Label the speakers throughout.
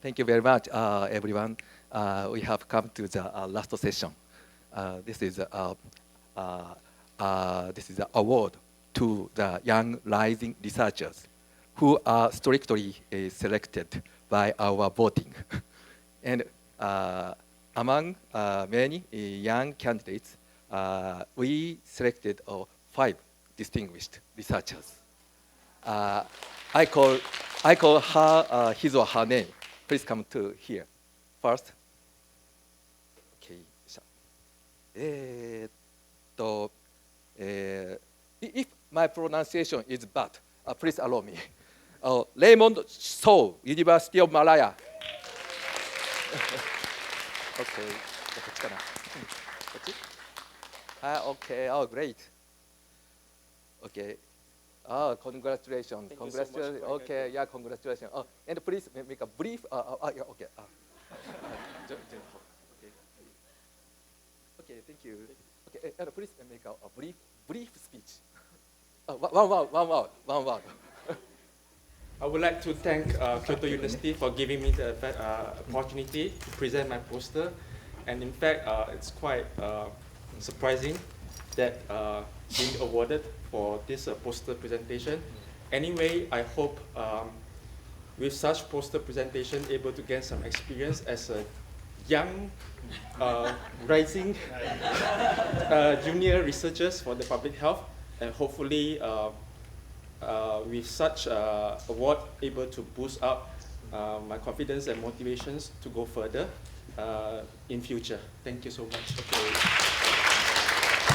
Speaker 1: Thank you very much, everyone. We have come to the last session. This is the award to the young rising researchers who are strictly selected by our voting. And among many young candidates, we selected 5 distinguished researchers. I call her his or her name. Please come to here first. Okay. If my pronunciation is bad, please allow me. Raymond So, University of Malaya. Okay. Okay. Oh, great. Okay. Oh, congratulations. Congratulations. So okay, yeah, congratulations. Oh, and please make a brief. Yeah, okay. Okay, thank you. Okay, and please make a brief speech. One word.
Speaker 2: I would like to thank Kyoto University for giving me the opportunity to present my poster. And in fact, it's quite surprising that being awarded for this poster presentation. Anyway, I hope with such poster presentation able to gain some experience as a young rising junior researchers for the public health, and hopefully with such award able to boost up my confidence and motivations to go further in future. Thank you so much.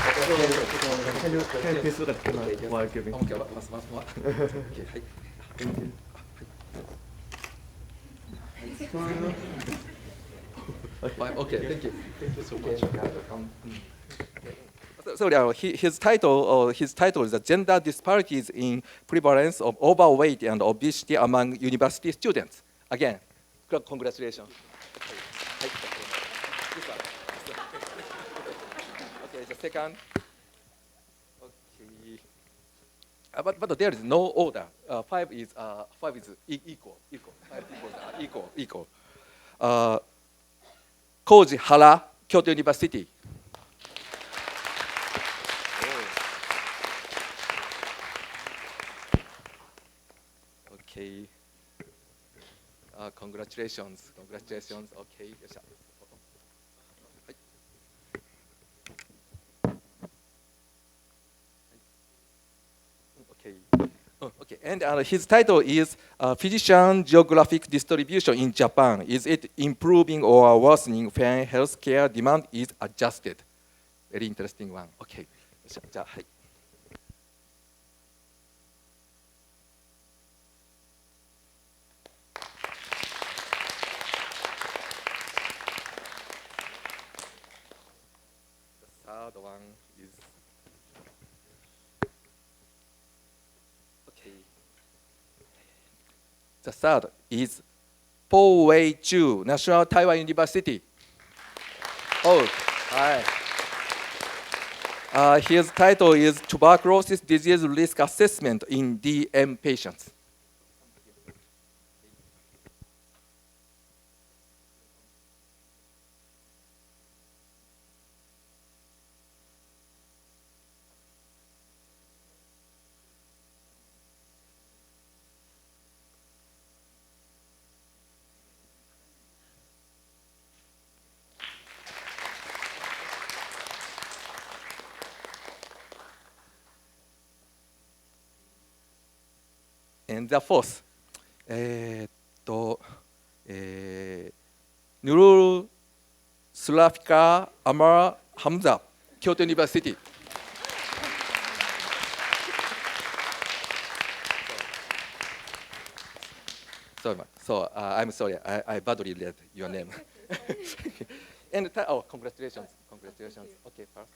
Speaker 3: Can you please look at the camera while giving?
Speaker 1: Okay, once more. Okay. Okay, thank you.
Speaker 2: Thank you so much.
Speaker 1: So his title is Gender Disparities in Prevalence of Overweight and Obesity Among University Students. Again, congratulations. Okay, the second. Okay. But there is no order. 5 is equal. 5 are equal. Koji Hara, Kyoto University. Okay. Congratulations. Okay. Okay. And his title is Physician Geographic Distribution in Japan. Is it improving or worsening when healthcare demand is adjusted? Very interesting one. Okay. The third one is the third is Po Wei Chu, National Taiwan University. Oh, hi. His title is Tuberculosis Disease Risk Assessment in DM Patients. And the fourth, Nurul Sulafika Amar Hamza, Kyoto University. So I'm sorry, I badly read your name. And congratulations. Okay, first.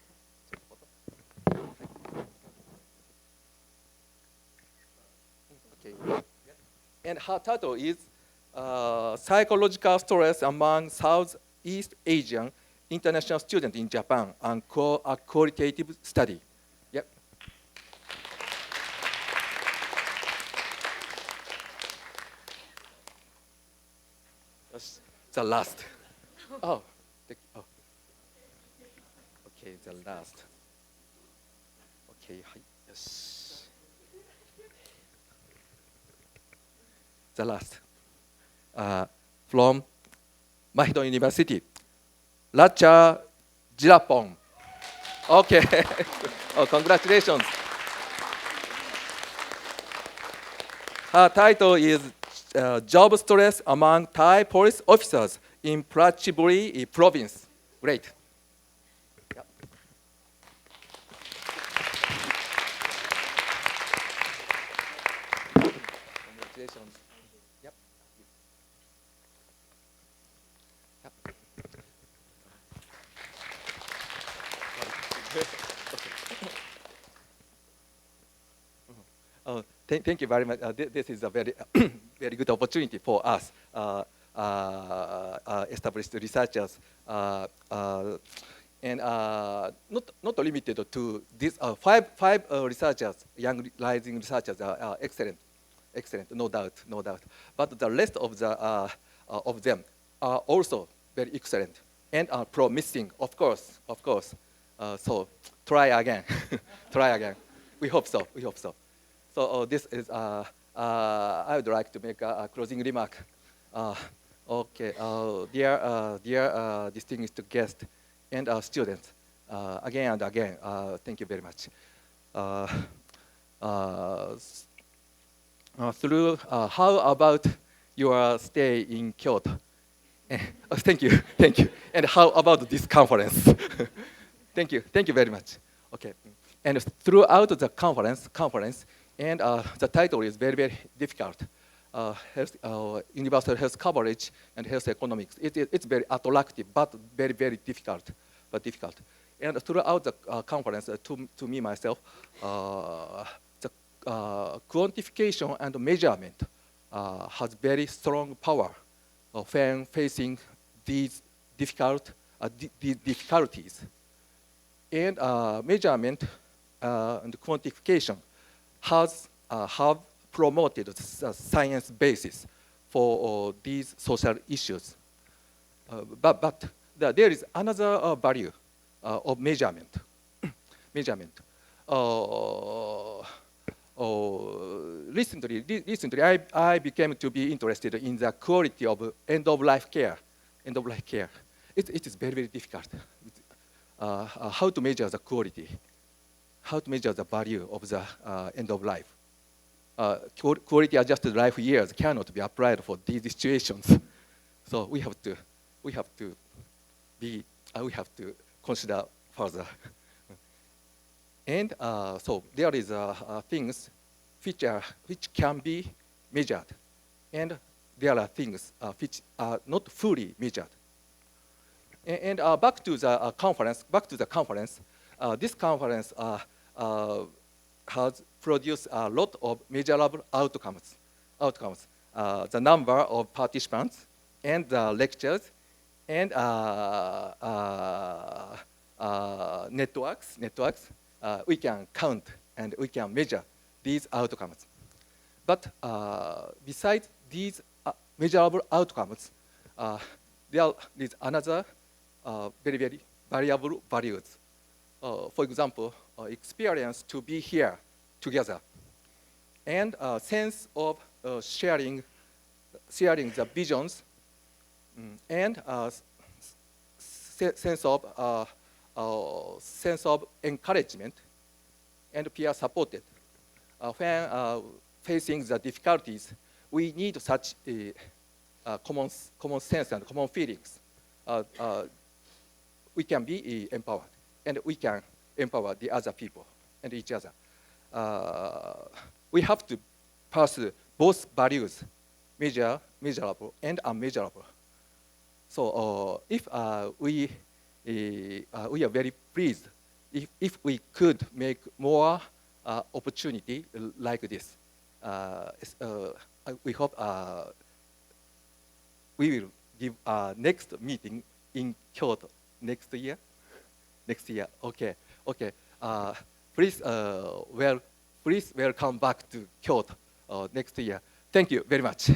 Speaker 1: Okay. And her title is Psychological Stress Among Southeast Asian International Students in Japan, and a qualitative study. Yep. the last. Oh, oh. Okay, the last. Okay, yes. The last. From Mahidol University, Racha Jirapon. Okay. Oh, congratulations. Her title is Job Stress Among Thai Police Officers in Prachiburi Province. Great. Yep. Congratulations. Yep. Yep. Thank you very much. This is a very, very good opportunity for us, established researchers, and not limited to these five researchers, young rising researchers are excellent, no doubt. But the rest of them are also very excellent and are promising, of course. So try again, try again. We hope so. So this is, I would like to make a closing remark. Okay, dear distinguished guests and students, again and again, thank you very much. How about your stay in Kyoto? Thank you. And how about this conference? Thank you very much. Okay, and throughout the conference, and the title is very difficult. Universal health coverage and health economics. It's very attractive, but very difficult. And throughout the conference, to me myself, the quantification and measurement has very strong power when facing these difficulties. And measurement and quantification have promoted the science basis for these social issues. But there is another value of measurement. Recently, I became to be interested in the quality of end-of-life care. It is very difficult. How to measure the quality? How to measure the value of the end of life? Quality adjusted life years cannot be applied for these situations. So we have to consider further. And so there is things which can be measured, and there are things which are not fully measured. And back to the conference. This conference has produced a lot of measurable outcomes. The number of participants and the lectures and networks. We can count and we can measure these outcomes. But besides these measurable outcomes, there is another very variable values. For example, experience to be here together, and sense of sharing the visions, and sense of encouragement and peer supported. When facing the difficulties, we need such common sense and common feelings. We can be empowered, and we can empower the other people and each other. We have to pursue both values, measurable and unmeasurable. So if we are very pleased if we could make more opportunity like this. We hope we will give our next meeting in Kyoto next year. Okay. Please welcome back to Kyoto next year. Thank you very much.